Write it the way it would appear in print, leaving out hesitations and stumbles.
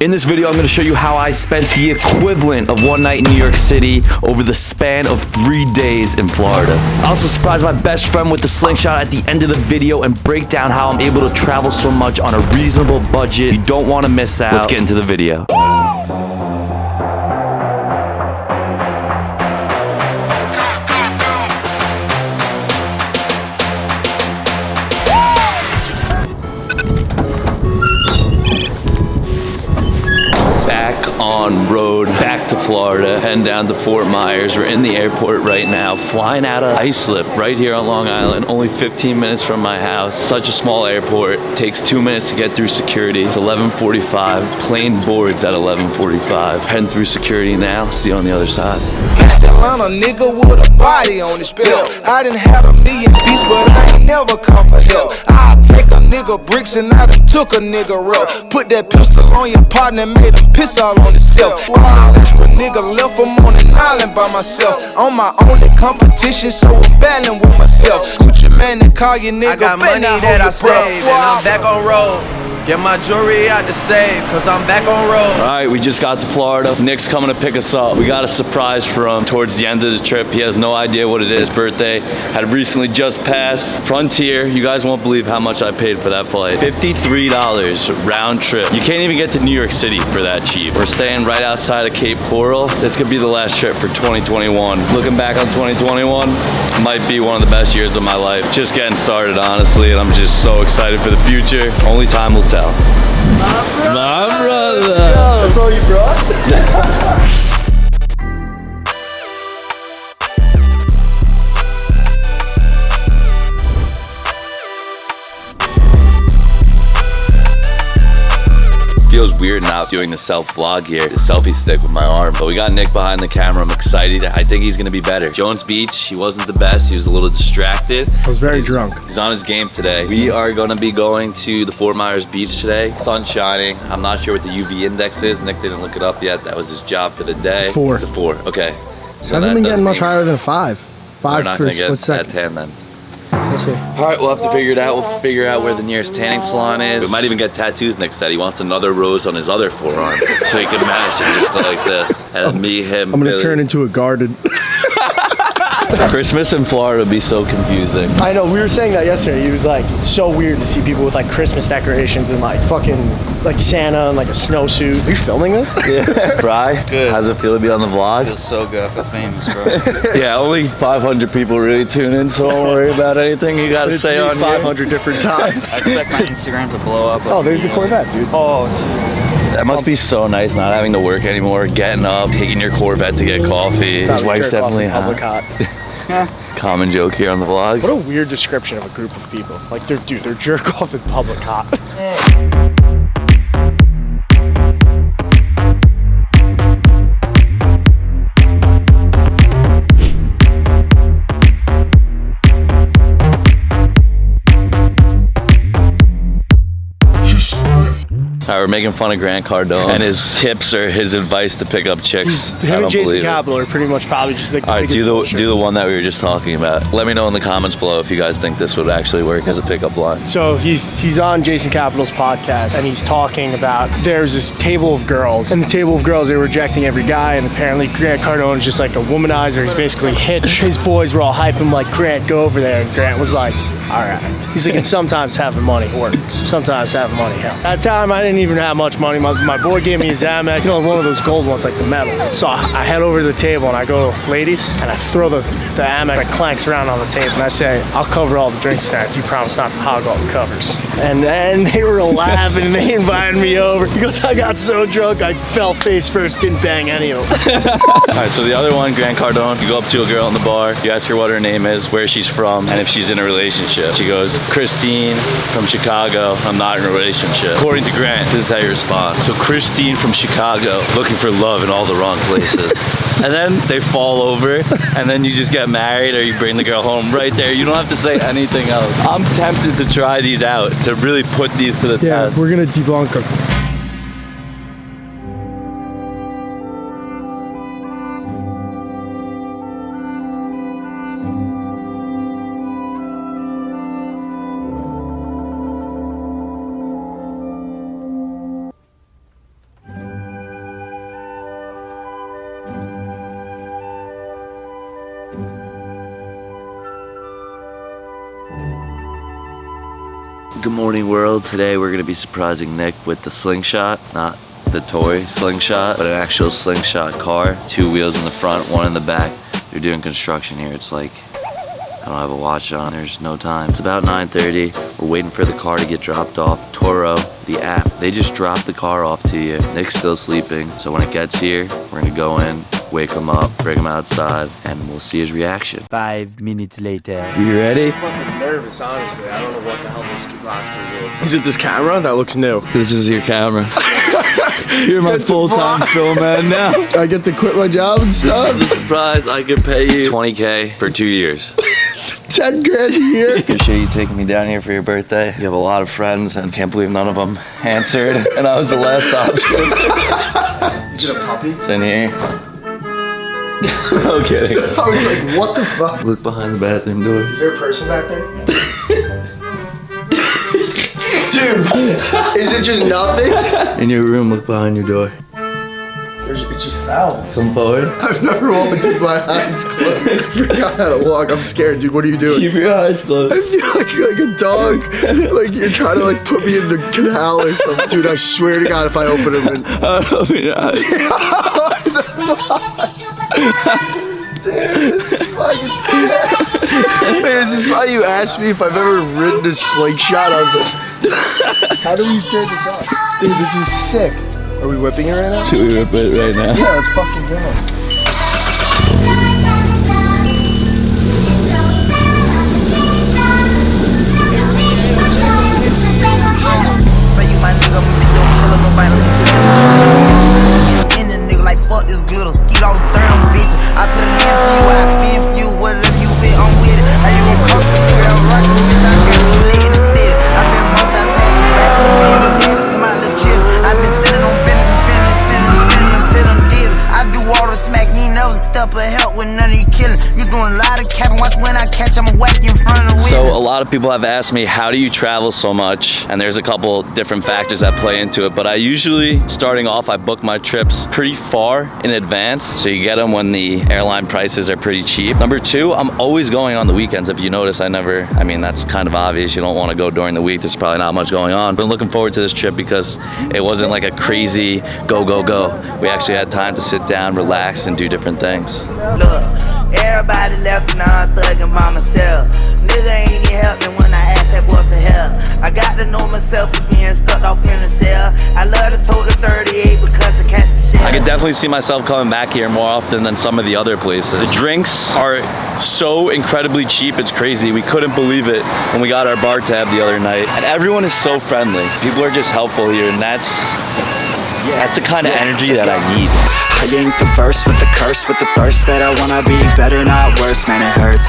In this video, I'm going to show you how I spent the equivalent of one night in New York City over the span of 3 days in Florida. I also surprised my best friend with the slingshot at the end of the video and break down how I'm able to travel so much on a reasonable budget. You don't want to miss out. Let's get into the video. On road back to Florida, heading down to Fort Myers. We're in the airport right now, flying out of Islip right here on Long Island, only 15 minutes from my house. Such a small airport, takes 2 minutes to get through security. It's 11:45, plane boards at 11:45. Heading through security now, see you on the other side. Atlanta nigga with a body on his belt. I done had a million beats, but I ain't never called for help. I take a nigga bricks and I done took a nigga rope. Put that pistol on your partner and made him piss all on himself. Wow, that's what nigga left him on an island by myself. On my only competition, so I'm battling with myself. Gucci man and call your nigga. I got money that I saved and I'm back on road. Get my jewelry out to save, cause I'm back on road. Alright, we just got to Florida. Nick's coming to pick us up. We got a surprise for him towards the end of the trip. He has no idea what it is. His birthday had recently just passed. Frontier, you guys won't believe how much I paid for that flight. $53 round trip. You can't even get to New York City for that cheap. We're staying right outside of Cape Coral. This could be the last trip for 2021. Looking back on 2021, might be one of the best years of my life. Just getting started, honestly, and I'm just so excited for the future. Only time will tell. My brother. That's all you brought? Feels weird not doing the self-vlog here, the selfie stick with my arm. But we got Nick behind the camera. I'm excited. I think he's gonna be better. Jones Beach, he wasn't the best. He was a little distracted. I was very drunk. He's on his game today. We are gonna be going to the Fort Myers beach today. Sun's shining. I'm not sure what the UV index is. Nick didn't look it up yet. That was his job for the day. 4. It's a 4, okay. So hasn't been getting much higher than 5. 5 we're not for gonna get split second. at 10 then. We'll see. All right, we'll have to figure it out. We'll figure out where the nearest tanning salon is. We might even get tattoos. Nick said he wants another rose on his other forearm so he can match and just go like this. And then me, him, I'm gonna Billy. turn into a garden. Christmas in Florida would be so confusing. I know, we were saying that yesterday. He was like, it's so weird to see people with like Christmas decorations and like fucking like Santa and like a snowsuit. Are you filming this? Yeah. Bri, good. How's it feel to be on the vlog? Feels so good. I feel famous, bro. Yeah, only 500 people really tune in, so don't worry about anything you gotta say on 500 different times. I expect my Instagram to blow up. Oh, there's the Corvette, dude. Oh, That must be so nice not having to work anymore, getting up, taking your Corvette to get coffee. His wife's definitely public hot. hot. Common joke here on the vlog. What a weird description of a group of people. Like, they're jerk off in public hot. Alright, we're making fun of Grant Cardone, and his tips are his advice to pick up chicks. Him and Jason Capel are pretty much probably just like. Alright, do the one that we were just talking about. Let me know in the comments below if you guys think this would actually work as a pickup line. So he's on Jason Capel's podcast, and he's talking about there's this table of girls, and the table of girls, they're rejecting every guy, and apparently Grant Cardone is just like a womanizer. He's basically Hitch. His boys were all hyping him like, Grant, go over there, and Grant was like, all right. He's like, and sometimes having money works. Sometimes having money helps. At that time, I didn't even have much money. My boy gave me his Amex, you know, one of those gold ones, like the metal. So I head over to the table and I go, ladies, and I throw the Amex that clanks around on the table, and I say, I'll cover all the drinks tonight if you promise not to hog all the covers. And then they were laughing, and they invited me over. He goes, I got so drunk, I fell face first, didn't bang any of them. All right, so the other one, Grant Cardone, you go up to a girl in the bar, you ask her what her name is, where she's from, and if she's in a relationship. She goes, Christine from Chicago, I'm not in a relationship. According to Grant, this is how you respond. So Christine from Chicago, looking for love in all the wrong places. And then they fall over, and then you just get married, or you bring the girl home right there. You don't have to say anything else. I'm tempted to try these out, to really put these to the test. We're gonna debunk them. Good morning, world. Today we're gonna be surprising Nick with the slingshot, not the toy slingshot, but an actual slingshot car. 2 wheels in the front, 1 in the back. They're doing construction here. It's like, I don't have a watch on. There's no time. It's about 9:30. We're waiting for the car to get dropped off. Toro, the app, they just drop the car off to you. Nick's still sleeping. So when it gets here, we're gonna go in, wake him up, bring him outside, and we'll see his reaction. 5 minutes later. You ready? I'm fucking nervous, honestly. I don't know what the hell this could possibly do. Is it this camera? That looks new. This is your camera. You're my full-time film man now. I get to quit my job and stuff. This is a surprise. I could pay you $20K for 2 years. 10 grand a year. Appreciate you taking me down here for your birthday. You have a lot of friends and can't believe none of them answered. And I was the last option. Is it a puppy? It's in here. No kidding. I was like, what the fuck? Look behind the bathroom door. Is there a person back there? Dude, is it just nothing? In your room, look behind your door. It's just owls. Come forward. I've never walked with my eyes closed. I forgot how to walk. I'm scared, dude. What are you doing? Keep your eyes closed. I feel like a dog. Like you're trying to like put me in the canal or something. Dude, I swear to God, if I open them and... Open your eyes. I can see that. Man, is this why you asked me if I've ever ridden a slingshot? I was like, how do we turn this off? Dude, this is sick. Are we whipping it right now? Should we whip it right now? Yeah, let's fucking go. Say you my nigga, I'ma be your killer, nobody let me do it. Get in the nigga like fuck this glitter, skeet all third on bitches. I put it in for you, I spin for you, whatever you with, I'm with it. How you gon' cost a nigga that rockin' with you? I got you lit in the city. I been multitasking back from the baby daddy to my little kids. I been spinning on business, spinning until I'm dizzy. I do all the smack, you ain't never step of help with none of you killing. You doing a lot of capping, watch when I catch, I'ma whack you in front of the window. So a lot of people have asked me, how do you travel so much? And there's a couple different factors that play into it, but I usually, starting off, I book my trips pretty far in advance, so you get them when the airline prices are pretty cheap. Number 2, I'm always going on the weekends. If you notice, I mean, that's kind of obvious. You don't want to go during the week. There's probably not much going on. Been looking forward to this trip because it wasn't like a crazy go, go, go. We actually had time to sit down, relax, and do different things. Look, everybody left and I'm thugging by myself. Nigga ain't even help me when I asked that boy for help. I got to know myself for being stuck off in the cell. I love to tote the 38 because it catch the shell. I could definitely see myself coming back here more often than some of the other places. The drinks are so incredibly cheap, it's crazy. We couldn't believe it when we got our bar tab the other night. And everyone is so friendly. People are just helpful here, and that's the kind of energy that I need. I ain't the first with the curse, with the thirst that I wanna be better, not worse. Man, it hurts